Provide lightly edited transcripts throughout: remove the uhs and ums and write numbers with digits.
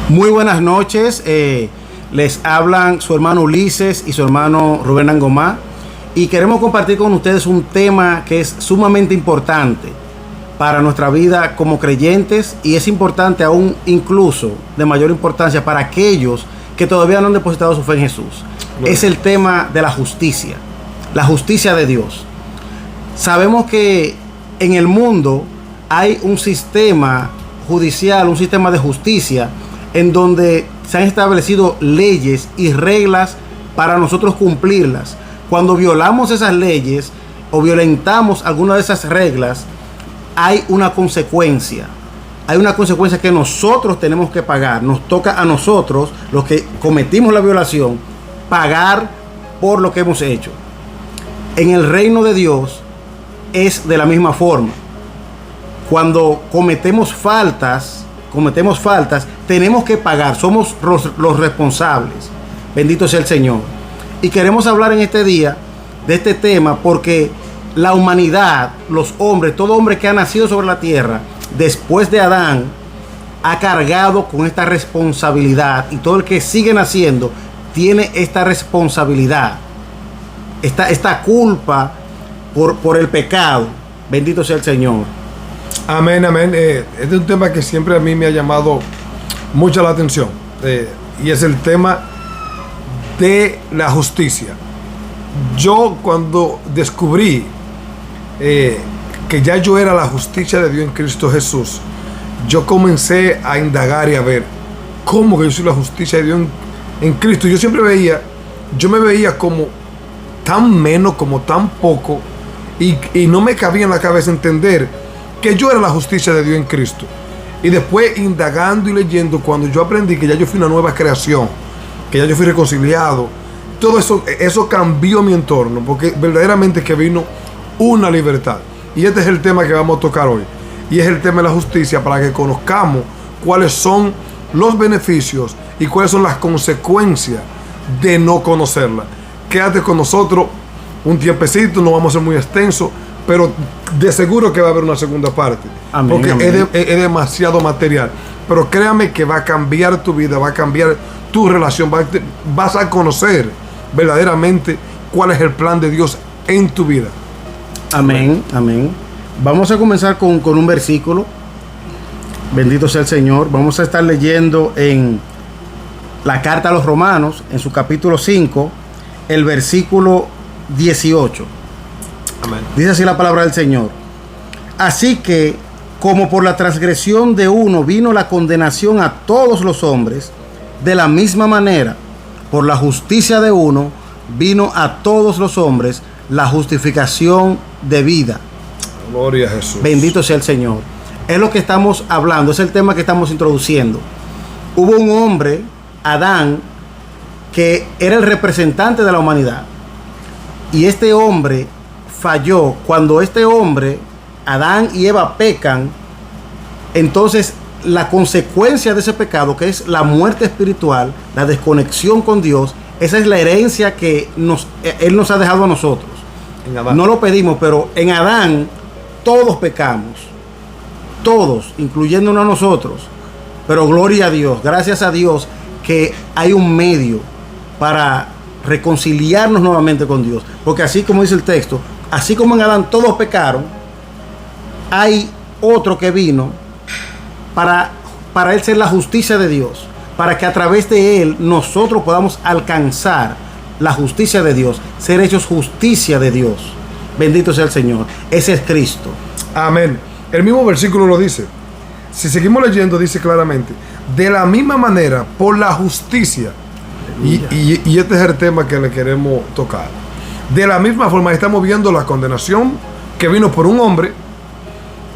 Muy buenas noches, les hablan su hermano Ulises y su hermano Rubén Angomá, y queremos compartir con ustedes un tema que es sumamente importante para nuestra vida como creyentes, y es importante aún incluso de mayor importancia para aquellos que todavía no han depositado su fe en Jesús. Bueno. Es el tema de la justicia de Dios. Sabemos que en el mundo hay un sistema judicial, un sistema de justicia en donde se han establecido leyes y reglas para nosotros cumplirlas. Cuando violamos esas leyes o violentamos alguna de esas reglas, hay una consecuencia. Hay una consecuencia que nosotros tenemos que pagar. Nos toca a nosotros, los que cometimos la violación, pagar por lo que hemos hecho. En el reino de Dios es de la misma forma. Cuando cometemos faltas, tenemos que pagar, somos los responsables. Bendito sea el Señor. Y queremos hablar en este día de este tema porque la humanidad, los hombres, todo hombre que ha nacido sobre la tierra después de Adán, ha cargado con esta responsabilidad, y todo el que sigue naciendo tiene esta responsabilidad, esta culpa por el pecado. Bendito sea el Señor. Amén, amén. Este es un tema que siempre a mí me ha llamado mucho la atención, y es el tema de la justicia. Yo, cuando descubrí que ya yo era la justicia de Dios en Cristo Jesús, yo comencé a indagar y a ver cómo que yo soy la justicia de Dios en Cristo. Yo me veía como tan menos, como tan poco, y no me cabía en la cabeza entender que yo era la justicia de Dios en Cristo. Y después, indagando y leyendo, cuando yo aprendí que ya yo fui una nueva creación, que ya yo fui reconciliado, todo eso cambió mi entorno, porque verdaderamente que vino una libertad. Y este es el tema que vamos a tocar hoy, y es el tema de la justicia, para que conozcamos cuáles son los beneficios y cuáles son las consecuencias de no conocerla. Quédate con nosotros un tiempecito, no vamos a ser muy extensos, pero de seguro que va a haber una segunda parte. Amén, porque amén. Es demasiado material. Pero créame que va a cambiar tu vida, va a cambiar tu relación, vas a conocer verdaderamente cuál es el plan de Dios en tu vida. Amén, amén. Vamos a comenzar con un versículo. Bendito sea el Señor. Vamos a estar leyendo en la carta a los Romanos, en su capítulo 5, el versículo 18. Amén. Dice así la palabra del Señor: así que, como por la transgresión de uno vino la condenación a todos los hombres, de la misma manera, por la justicia de uno vino a todos los hombres la justificación de vida. Gloria a Jesús. Bendito sea el Señor. Es lo que estamos hablando, es el tema que estamos introduciendo. Hubo un hombre, Adán, que era el representante de la humanidad, y este hombre falló. Cuando este hombre, Adán y Eva, pecan, entonces la consecuencia de ese pecado, que es la muerte espiritual, la desconexión con Dios, esa es la herencia que Él nos ha dejado a nosotros. No lo pedimos, pero en Adán todos pecamos, todos, incluyéndonos a nosotros. Pero gloria a Dios, gracias a Dios que hay un medio para reconciliarnos nuevamente con Dios. Porque así como dice el texto, así como en Adán todos pecaron, hay otro que vino para él ser la justicia de Dios, para que a través de él nosotros podamos alcanzar la justicia de Dios, ser hechos justicia de Dios. Bendito sea el Señor. Ese es Cristo. Amén. El mismo versículo lo dice. Si seguimos leyendo, dice claramente: de la misma manera, por la justicia. Y este es el tema que le queremos tocar. De la misma forma, estamos viendo la condenación que vino por un hombre,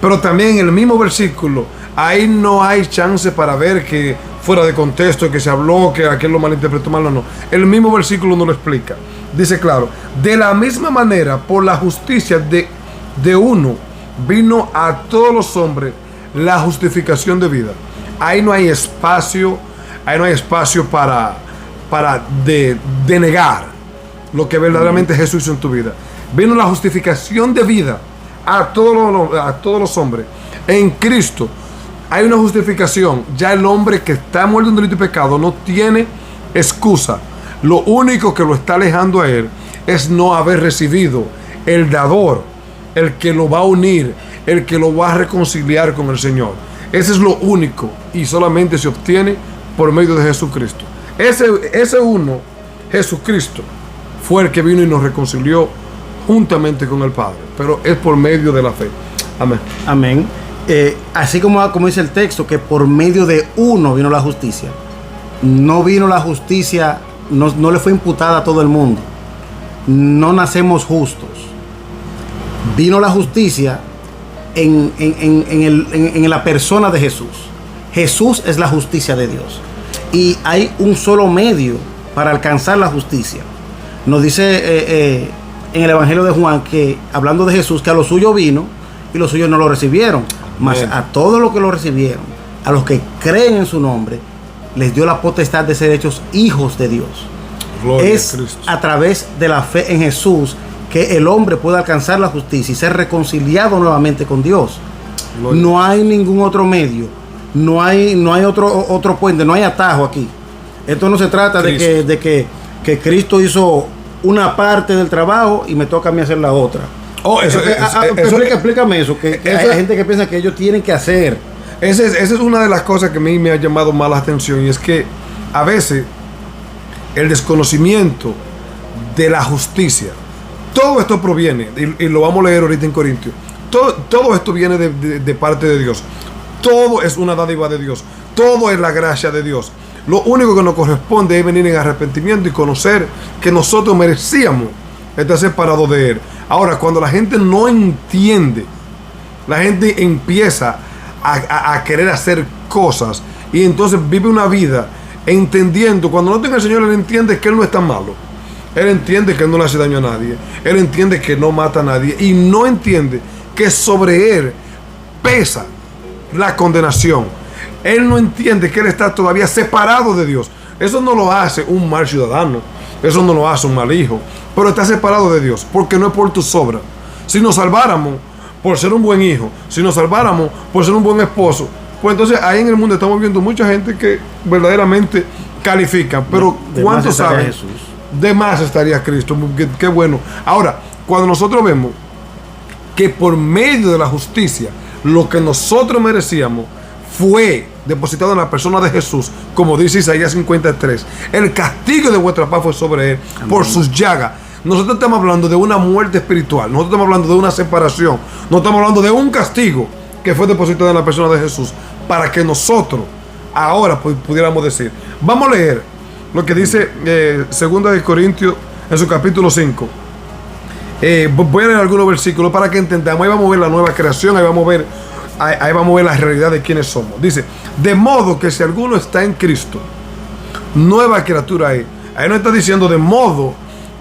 pero también en el mismo versículo, ahí no hay chance para ver que fuera de contexto, que se habló, que aquel lo malinterpretó mal. No. El mismo versículo nos lo explica. Dice claro: de la misma manera, por la justicia de uno vino a todos los hombres la justificación de vida. Ahí no hay espacio para denegar lo que verdaderamente Jesús hizo en tu vida. Vino la justificación de vida a todos los hombres en Cristo. hay una justificación. Ya el hombre que está muerto en delito y pecado no tiene excusa. Lo único que lo está alejando a él es no haber recibido el dador, el que lo va a unir, el que lo va a reconciliar con el Señor. Ese es lo único, y solamente se obtiene por medio de Jesucristo. Ese uno, Jesucristo, fue el que vino y nos reconcilió juntamente con el Padre, pero es por medio de la fe. Amén. Amén. Así como dice el texto, que por medio de uno vino la justicia. No vino la justicia, no le fue imputada a todo el mundo. No nacemos justos. Vino la justicia en la persona de Jesús. Jesús es la justicia de Dios. Y hay un solo medio para alcanzar la justicia. Nos dice en el Evangelio de Juan que, hablando de Jesús, que a los suyos vino y los suyos no lo recibieron. Mas a todos los que lo recibieron, a los que creen en su nombre, les dio la potestad de ser hechos hijos de Dios. Gloria es a través de la fe en Jesús que el hombre puede alcanzar la justicia y ser reconciliado nuevamente con Dios. Gloria. No hay ningún otro medio, no hay otro puente, no hay atajo aquí. Esto no se trata de que Cristo hizo una parte del trabajo y me toca a mí hacer la otra. Explícame eso, que hay gente que piensa que ellos tienen que hacer. Esa es una de las cosas que a mí me ha llamado más la atención, y es que a veces el desconocimiento de la justicia, todo esto proviene, y lo vamos a leer ahorita en Corintios, todo esto viene de parte de Dios. Todo es una dádiva de Dios, todo es la gracia de Dios. Lo único que nos corresponde es venir en arrepentimiento y conocer que nosotros merecíamos estar separados de Él. Ahora, cuando la gente no entiende, la gente empieza a querer hacer cosas y entonces vive una vida entendiendo. Cuando no tenga el Señor, Él entiende que Él no es tan malo. Él entiende que Él no le hace daño a nadie. Él entiende que no mata a nadie. Y no entiende que sobre Él pesa la condenación. Él no entiende que Él está todavía separado de Dios. Eso no lo hace un mal ciudadano. Eso no lo hace un mal hijo. Pero está separado de Dios, porque no es por tus obras. Si nos salváramos por ser un buen hijo, si nos salváramos por ser un buen esposo, pues entonces ahí en el mundo estamos viendo mucha gente que verdaderamente califica. Pero ¿cuántos saben? Jesús. De más estaría Cristo. Qué bueno. Ahora, cuando nosotros vemos que por medio de la justicia, lo que nosotros merecíamos fue depositado en la persona de Jesús, como dice Isaías 53, el castigo de vuestra paz fue sobre Él. Amén. Por sus llagas. Nosotros estamos hablando de una muerte espiritual, nosotros estamos hablando de una separación, no estamos hablando de un castigo que fue depositado en la persona de Jesús, para que nosotros ahora pudiéramos decir. Vamos a leer lo que dice 2 de Corintios en su capítulo 5. Voy a leer algunos versículos para que entendamos. Ahí vamos a ver la nueva creación, ahí vamos a ver la realidad de quiénes somos. Dice, de modo que si alguno está en Cristo, nueva criatura es. Ahí no está diciendo de modo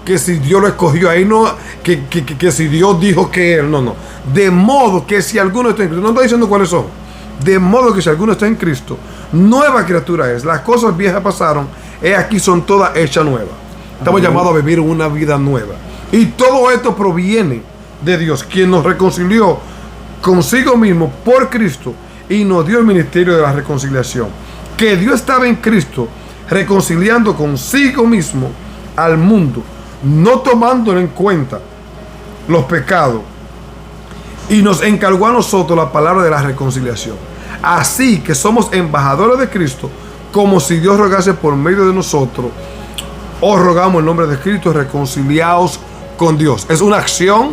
que si Dios lo escogió, ahí no, que si Dios dijo que Él, no. De modo que si alguno está en Cristo, no está diciendo cuáles son. De modo que si alguno está en Cristo, nueva criatura es. Las cosas viejas pasaron, aquí son todas hechas nuevas. Estamos llamados a vivir una vida nueva. Y todo esto proviene de Dios, quien nos reconcilió consigo mismo por Cristo y nos dio el ministerio de la reconciliación. Que Dios estaba en Cristo reconciliando consigo mismo al mundo, no tomándolo en cuenta los pecados, y nos encargó a nosotros la palabra de la reconciliación. Así que somos embajadores de Cristo, como si Dios rogase por medio de nosotros. Os rogamos en nombre de Cristo, reconciliaos con Dios. Es una acción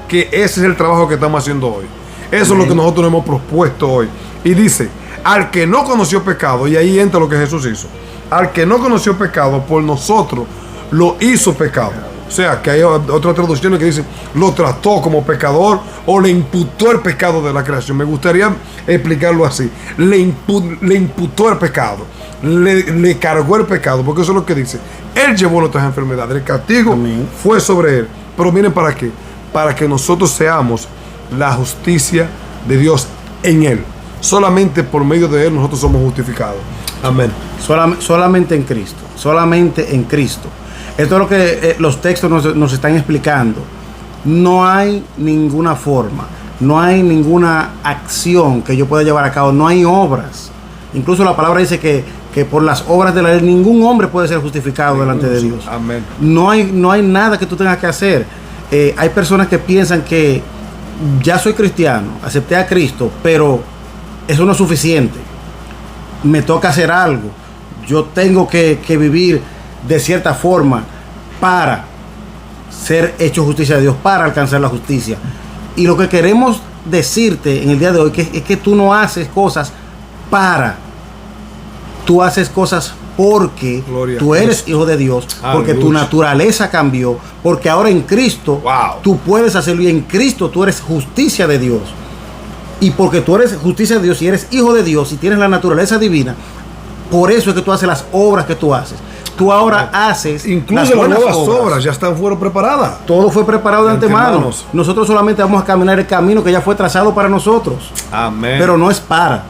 que ese es el trabajo que estamos haciendo hoy. Eso es lo que nosotros nos hemos propuesto hoy. Y dice, al que no conoció pecado, y ahí entra lo que Jesús hizo. Al que no conoció pecado, por nosotros lo hizo pecado. O sea, que hay otras traducciones que dicen, lo trató como pecador o le imputó el pecado de la creación. Me gustaría explicarlo así. Le imputó el pecado. Le cargó el pecado, porque eso es lo que dice. Él llevó nuestras enfermedades. El castigo Amén. Fue sobre Él. Pero miren para qué. Para que nosotros seamos la justicia de Dios en Él. Solamente por medio de Él nosotros somos justificados. Amén. Solamente en Cristo. Solamente en Cristo. Esto es lo que los textos nos están explicando. No hay ninguna forma. no hay ninguna acción que yo pueda llevar a cabo, no hay obras. Incluso la palabra dice que por las obras de la ley ningún hombre puede ser justificado delante de Dios. Amén. No hay nada que tú tengas que hacer. Hay personas que piensan que ya soy cristiano, acepté a Cristo, pero eso no es suficiente. Me toca hacer algo. Yo tengo que vivir de cierta forma para ser hecho justicia de Dios, para alcanzar la justicia. Y lo que queremos decirte en el día de hoy es que tú no haces cosas para. Tú haces cosas porque Gloria tú eres hijo de Dios, porque tu Aleluya. naturaleza cambió, porque ahora en Cristo tú puedes hacerlo y en Cristo tú eres justicia de Dios. Y porque tú eres justicia de Dios y eres hijo de Dios y tienes la naturaleza divina, por eso es que tú haces las obras que tú haces. Tú ahora haces Incluso las buenas nuevas obras ya fueron preparadas. Todo fue preparado de antemano. Antemano. Nosotros solamente vamos a caminar el camino que ya fue trazado para nosotros. Amén. Pero no es para.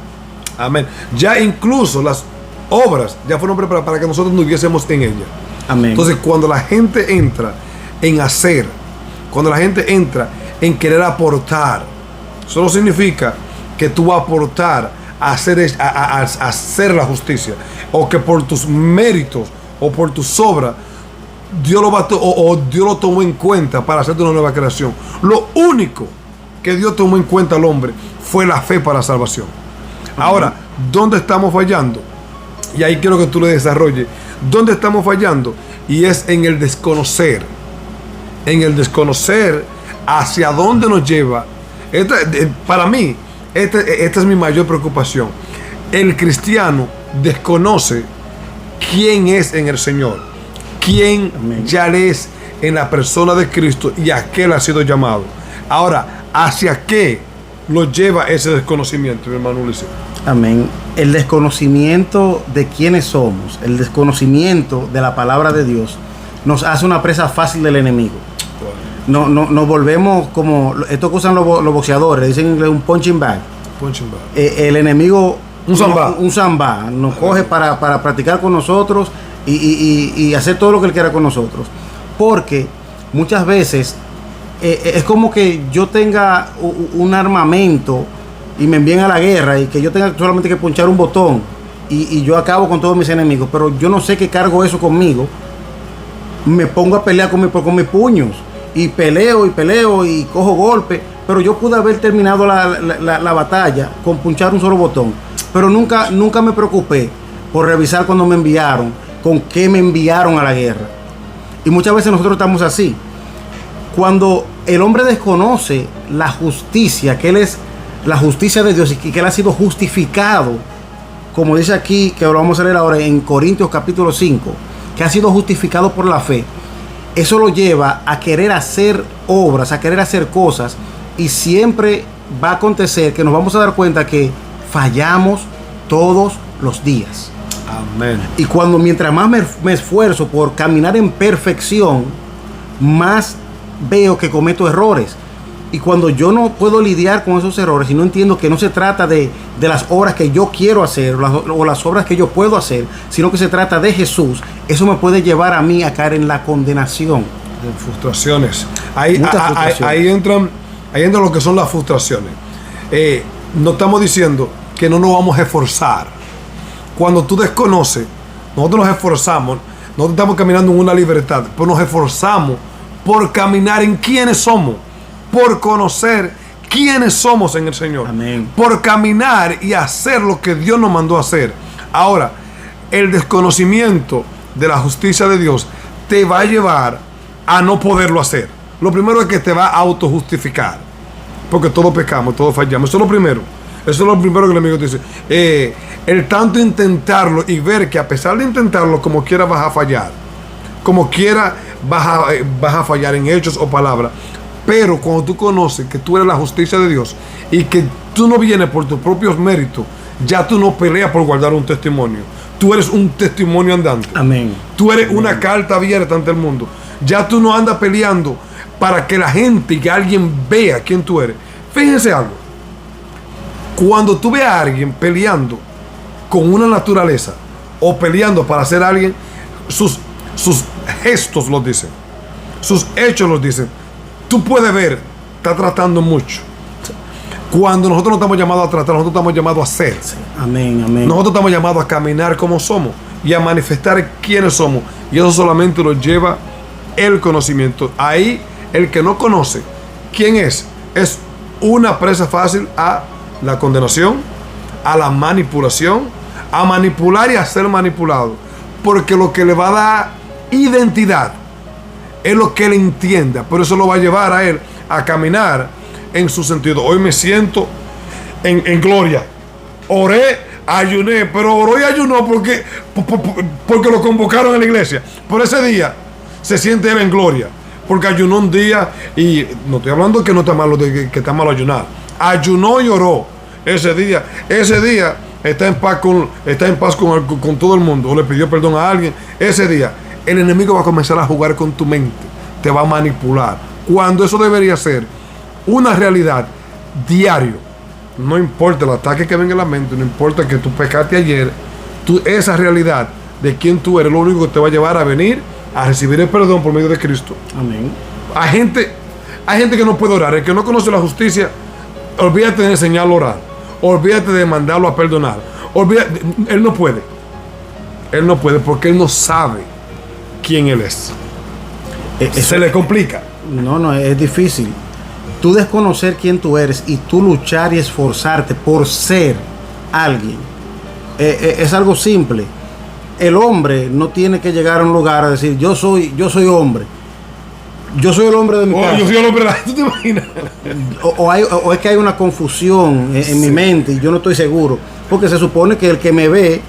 Amén. Ya incluso las obras ya fueron preparadas para que nosotros nos viésemos en ella. Amén. Entonces, cuando la gente entra en hacer, cuando la gente entra en querer aportar, solo significa que tú vas a aportar a hacer la justicia, o que por tus méritos o por tus obras Dios Dios lo tomó en cuenta para hacerte una nueva creación. Lo único que Dios tomó en cuenta al hombre fue la fe para la salvación. Ahora, ¿dónde estamos fallando? Y ahí quiero que tú le desarrolles. ¿Dónde estamos fallando? Y es en el desconocer. En el desconocer hacia dónde nos lleva. Para mí, esta es mi mayor preocupación. El cristiano desconoce quién es en el Señor, quién Amén. ya es en la persona de Cristo y a qué le ha sido llamado. Ahora, ¿hacia qué lo lleva ese desconocimiento, mi hermano Ulises? Amén. El desconocimiento de quiénes somos, el desconocimiento de la palabra de Dios, nos hace una presa fácil del enemigo. Nos volvemos como esto que usan los boxeadores, dicen en inglés un punching bag. Punching bag. El enemigo, Un sambá. un sambá, nos coge para practicar con nosotros y hacer todo lo que él quiera con nosotros. Porque muchas veces es como que yo tenga un armamento y me envíen a la guerra y que yo tenga solamente que punchar un botón y yo acabo con todos mis enemigos, pero yo no sé qué cargo eso conmigo. Me pongo a pelear con mis puños y peleo y cojo golpes, pero yo pude haber terminado la batalla con punchar un solo botón, pero nunca me preocupé por revisar cuando me enviaron, con qué me enviaron a la guerra. Y muchas veces nosotros estamos así. Cuando el hombre desconoce la justicia, que él es la justicia de Dios y que él ha sido justificado, como dice aquí, que lo vamos a leer ahora en Corintios capítulo 5, que ha sido justificado por la fe, eso lo lleva a querer hacer obras, a querer hacer cosas, y siempre va a acontecer que nos vamos a dar cuenta que fallamos todos los días. Amén. Y mientras más me esfuerzo por caminar en perfección, más veo que cometo errores. Y cuando yo no puedo lidiar con esos errores y no entiendo que no se trata de las obras que yo quiero hacer o las obras que yo puedo hacer, sino que se trata de Jesús, eso me puede llevar a mí a caer en la condenación. De frustraciones. Ahí Frustraciones. entran lo que son las frustraciones. No estamos diciendo que no nos vamos a esforzar. Cuando tú desconoces, nosotros nos esforzamos, nosotros estamos caminando en una libertad, pero nos esforzamos por caminar en quiénes somos, por conocer quiénes somos en el Señor. Amén. Por caminar y hacer lo que Dios nos mandó a hacer. Ahora, el desconocimiento de la justicia de Dios te va a llevar a no poderlo hacer. Lo primero es que te va a autojustificar, porque todos pecamos, todos fallamos. Eso es lo primero. Eso es lo primero que el amigo te dice. El tanto intentarlo y ver que a pesar de intentarlo, como quiera vas a fallar. Como quiera vas a fallar en hechos o palabras. Pero cuando tú conoces que tú eres la justicia de Dios y que tú no vienes por tus propios méritos, ya tú no peleas por guardar un testimonio. Tú eres un testimonio andante. Amén. Tú eres una carta abierta ante el mundo. Ya tú no andas peleando para que la gente y que alguien vea quién tú eres. Fíjense algo. Cuando tú ves a alguien peleando con una naturaleza o peleando para ser alguien, sus gestos los dicen. Sus hechos los dicen. Tú puedes ver, está tratando mucho. Cuando nosotros no estamos llamados a tratar, nosotros estamos llamados a ser. Sí. Amén, amén. Nosotros estamos llamados a caminar como somos y a manifestar quiénes somos. Y eso solamente lo lleva el conocimiento. Ahí, el que no conoce quién es una presa fácil a la condenación, a la manipulación, a manipular y a ser manipulado. Porque lo que le va a dar identidad es lo que él entienda. Por eso lo va a llevar a él a caminar en su sentido. Hoy me siento en gloria. Oré, ayuné, pero oró y ayunó porque lo convocaron a la iglesia. Por ese día se siente él en gloria. Porque ayunó un día, y no estoy hablando que no está malo, que está malo ayunar. Ayunó y oró ese día. Ese día está en paz con todo el mundo. O le pidió perdón a alguien. Ese día el enemigo va a comenzar a jugar con tu mente. Te va a manipular. Cuando eso debería ser una realidad diario. No importa el ataque que venga en la mente, no importa que tú pecaste ayer, esa realidad de quién tú eres, lo único que te va a llevar a venir a recibir el perdón por medio de Cristo. Amén. Hay gente que no puede orar. El que no conoce la justicia, olvídate de enseñarlo a orar. Olvídate de mandarlo a perdonar. Él no puede. Él no puede porque él no sabe quién él es. Se le complica. No, es difícil. Tú desconocer quién tú eres y tú luchar y esforzarte por ser alguien. Es algo simple. El hombre no tiene que llegar a un lugar a decir yo soy hombre. Yo soy el hombre de mi casa. Yo soy el hombre de la... ¿Tú te imaginas? O es que hay una confusión en mi mente y yo no estoy seguro. Porque se supone que el que me ve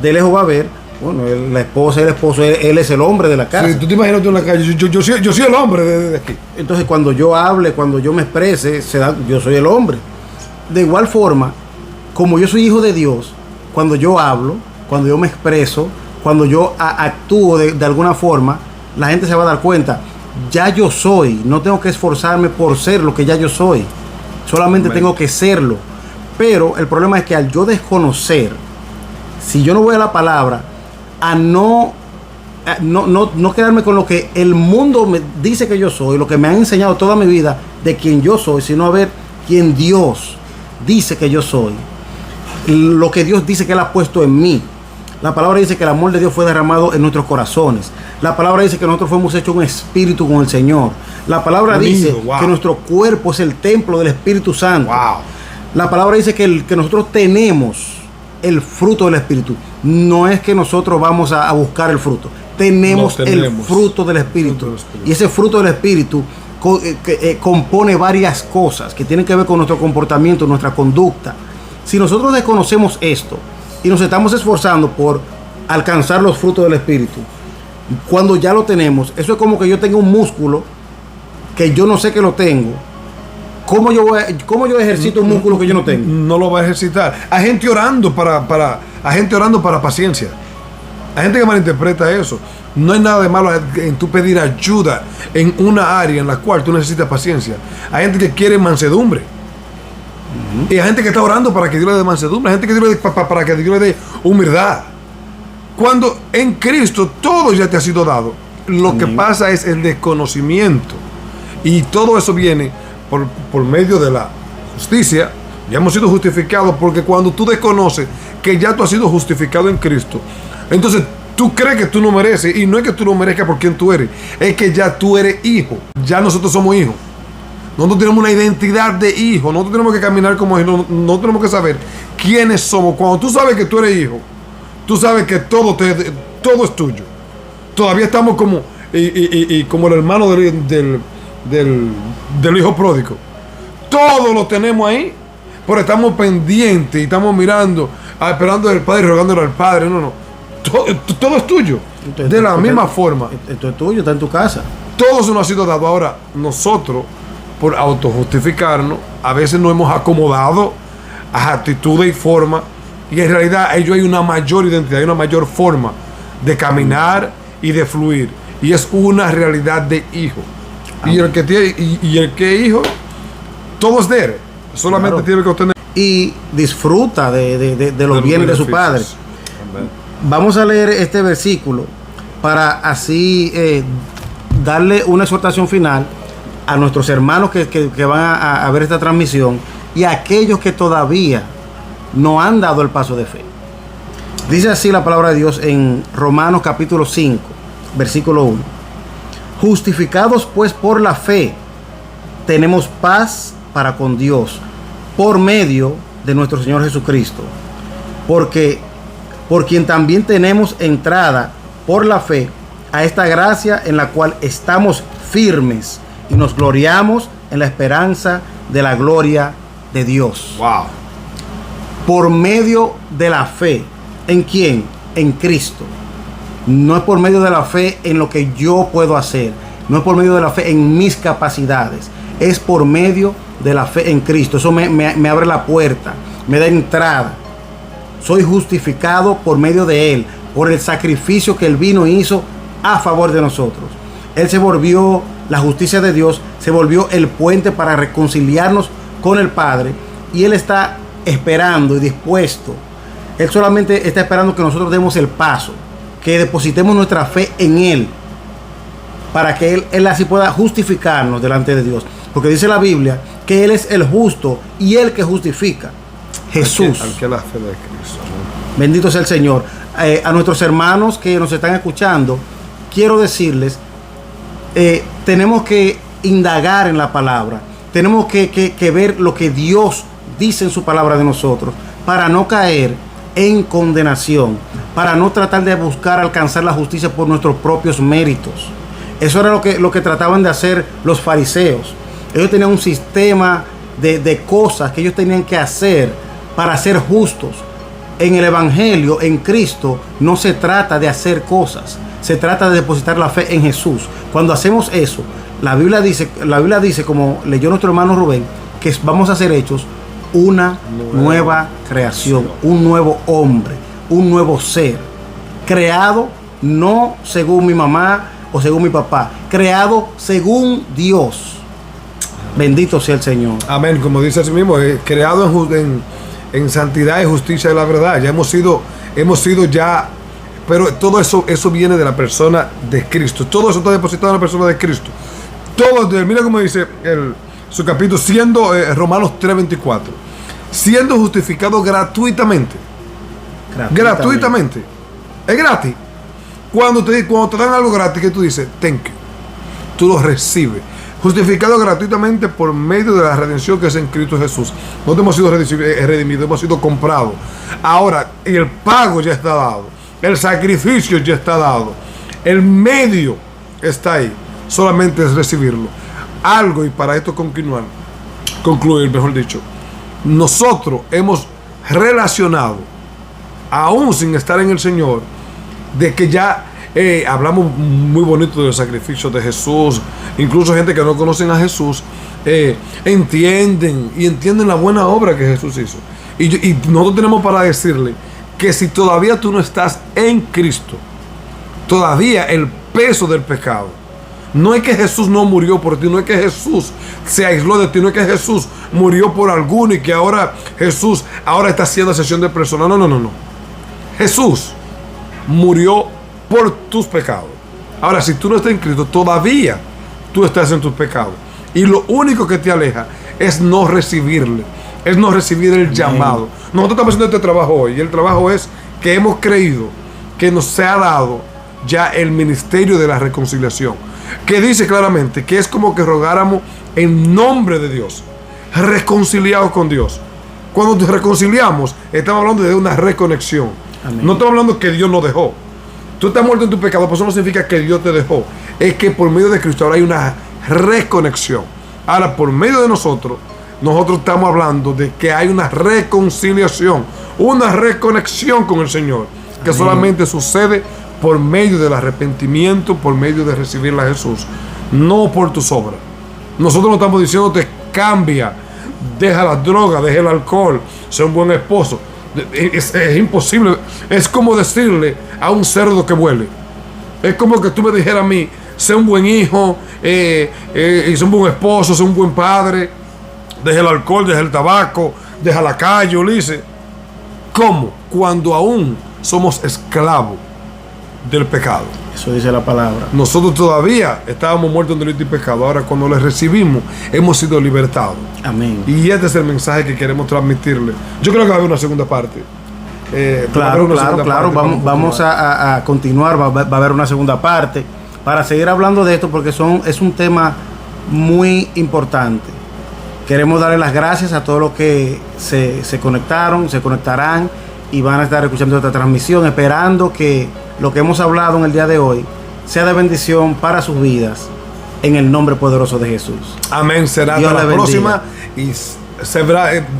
de lejos va a ver. Bueno, la esposa, el esposo, él es el hombre de la casa. Sí, tú te imaginas tú en la calle, yo soy el hombre de aquí. Entonces cuando yo hable, cuando yo me exprese, yo soy el hombre. De igual forma, como yo soy hijo de Dios, cuando yo hablo, cuando yo me expreso, cuando yo actúo de alguna forma, la gente se va a dar cuenta, ya yo soy, no tengo que esforzarme por ser lo que ya yo soy, solamente tengo que serlo. Pero el problema es que al yo desconocer, si yo no voy a la palabra, a no quedarme con lo que el mundo me dice que yo soy, lo que me han enseñado toda mi vida de quién yo soy, sino a ver quién Dios dice que yo soy, lo que Dios dice que Él ha puesto en mí. La palabra dice que el amor de Dios fue derramado en nuestros corazones. La palabra dice que nosotros fuimos hechos un espíritu con el Señor. La palabra dice que nuestro cuerpo es el templo del Espíritu Santo. La palabra dice que nosotros tenemos el fruto del Espíritu. No es que nosotros vamos a buscar el fruto. Tenemos el fruto del Espíritu. Y ese fruto del Espíritu compone varias cosas que tienen que ver con nuestro comportamiento, nuestra conducta. Si nosotros desconocemos esto y nos estamos esforzando por alcanzar los frutos del Espíritu, cuando ya lo tenemos, eso es como que yo tengo un músculo que yo no sé que lo tengo. ¿Cómo yo ejercito un músculo que yo no tengo? No lo va a ejercitar. Hay gente orando para paciencia. Hay gente que malinterpreta eso. No hay nada de malo en tú pedir ayuda en una área en la cual tú necesitas paciencia. Hay gente que quiere mansedumbre. Y hay gente que está orando para que Dios le dé mansedumbre. Hay gente que Dios le dé, para que Dios le dé humildad. Cuando en Cristo todo ya te ha sido dado. Lo que pasa es el desconocimiento. Y todo eso viene por medio de la justicia. Ya hemos sido justificados porque cuando tú desconoces que ya tú has sido justificado en Cristo, entonces tú crees que tú no mereces. Y no es que tú no merezcas por quien tú eres, es que ya tú eres hijo. Ya nosotros somos hijos. Nosotros tenemos una identidad de hijo. Nosotros tenemos que caminar como hijos. No tenemos que saber quiénes somos. Cuando tú sabes que tú eres hijo, tú sabes que todo es tuyo. Todavía estamos como como el hermano del hijo pródigo. Todo lo tenemos ahí, pero estamos pendientes y estamos mirando, esperando al Padre, rogándole al Padre. No. Todo es tuyo. De la misma forma. Esto es tuyo, está en tu casa. Todo eso nos ha sido dado. Ahora, nosotros, por autojustificarnos, a veces nos hemos acomodado a actitudes y formas, y en realidad ellos hay una mayor identidad, hay una mayor forma de caminar y de fluir, y es una realidad de hijo. Y el que es hijo, todo es de él, solamente tiene que obtener y disfruta de los bienes de su padre. Vamos a leer este versículo para así darle una exhortación final a nuestros hermanos que van a ver esta transmisión y a aquellos que todavía no han dado el paso de fe. Dice así la palabra de Dios en Romanos capítulo 5, versículo 1. Justificados pues por la fe, tenemos paz para con Dios, por medio de nuestro Señor Jesucristo, porque por quien también tenemos entrada por la fe a esta gracia en la cual estamos firmes y nos gloriamos en la esperanza de la gloria de Dios. Wow. Por medio de la fe. ¿En quién? En Cristo. No es por medio de la fe en lo que yo puedo hacer. No es por medio de la fe en mis capacidades. Es por medio de la fe en Cristo. Eso me abre la puerta, me da entrada. Soy justificado por medio de Él, por el sacrificio que Él vino y hizo a favor de nosotros. Él se volvió la justicia de Dios, se volvió el puente para reconciliarnos con el Padre, y Él está esperando y dispuesto. Él solamente está esperando que nosotros demos el paso, que depositemos nuestra fe en Él, para que Él así pueda justificarnos delante de Dios. Porque dice la Biblia que Él es el justo y el que justifica. Jesús. Al que la fe de Cristo, ¿no? Bendito sea el Señor. A nuestros hermanos que nos están escuchando, quiero decirles, tenemos que indagar en la palabra. Tenemos que ver lo que Dios dice en su palabra de nosotros, para no caer en condenación, para no tratar de buscar alcanzar la justicia por nuestros propios méritos. Eso era lo que trataban de hacer los fariseos. Ellos tenían un sistema de cosas que ellos tenían que hacer para ser justos. En el Evangelio, en Cristo, no se trata de hacer cosas, se trata de depositar la fe en Jesús. Cuando hacemos eso, la Biblia dice, como leyó nuestro hermano Rubén, que vamos a ser hechos una nueva creación, un nuevo hombre, un nuevo ser, creado no según mi mamá o según mi papá, creado según Dios. Bendito sea el Señor. Amén. Como dice así mismo, creado en santidad y justicia de la verdad. Ya hemos sido ya, pero todo eso viene de la persona de Cristo. Todo eso está depositado en la persona de Cristo. Todo, mira cómo dice su capítulo, siendo Romanos 3:24, siendo justificado gratuitamente. Gratuitamente. Es gratis. Cuando te dan algo gratis, que tú dices, thank you, tú lo recibes. Justificado gratuitamente por medio de la redención que es en Cristo Jesús. No hemos sido redimidos, hemos sido comprados. Ahora, el pago ya está dado. El sacrificio ya está dado. El medio está ahí. Solamente es recibirlo. Algo, y para esto concluir, mejor dicho. Nosotros hemos relacionado, aún sin estar en el Señor, de que ya hablamos muy bonito del sacrificio de Jesús. Incluso gente que no conocen a Jesús entienden la buena obra que Jesús hizo. Y nosotros tenemos para decirle que si todavía tú no estás en Cristo, todavía el peso del pecado, no es que Jesús no murió por ti, no es que Jesús se aisló de ti, no es que Jesús murió por alguno y que ahora Jesús está haciendo sesión de personas. No. Jesús murió por tus pecados. Ahora, si tú no estás en Cristo, todavía tú estás en tus pecados. Y lo único que te aleja es no recibirle, es no recibir el llamado. Nosotros estamos haciendo este trabajo hoy, y el trabajo es que hemos creído que nos se ha dado ya el ministerio de la reconciliación, que dice claramente que es como que rogáramos en nombre de Dios, reconciliados con Dios. Cuando nos reconciliamos, estamos hablando de una reconexión. Amén. No estamos hablando que Dios nos dejó. Tú estás muerto en tu pecado, pero eso no significa que Dios te dejó. Es que por medio de Cristo ahora hay una reconexión. Ahora, por medio de nosotros estamos hablando de que hay una reconciliación, una reconexión con el Señor, que solamente sucede por medio del arrepentimiento, por medio de recibirle a Jesús, no por tus obras. Nosotros no estamos diciéndote cambia, deja la droga, deja el alcohol, sea un buen esposo. Es imposible. Es como decirle a un cerdo que vuele. Es como que tú me dijeras a mí, sé un buen hijo, y sé un buen esposo, sé un buen padre, deja el alcohol, deja el tabaco, deja la calle, Ulises. ¿Cómo? Cuando aún somos esclavos del pecado. Eso dice la palabra. Nosotros todavía estábamos muertos en delito y pecado. Ahora, cuando le recibimos, hemos sido libertados. Amén. Y este es el mensaje que queremos transmitirle. Yo creo que va a haber una segunda parte. Claro. Vamos a continuar. Va a haber una segunda parte para seguir hablando de esto, porque es un tema muy importante. Queremos darle las gracias a todos los que se conectaron, se conectarán y van a estar escuchando esta transmisión, esperando que lo que hemos hablado en el día de hoy sea de bendición para sus vidas, en el nombre poderoso de Jesús. Amén. Será Dios hasta la bendiga. próxima y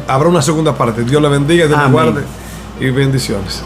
habrá una segunda parte. Dios le bendiga, Dios le guarde y bendiciones.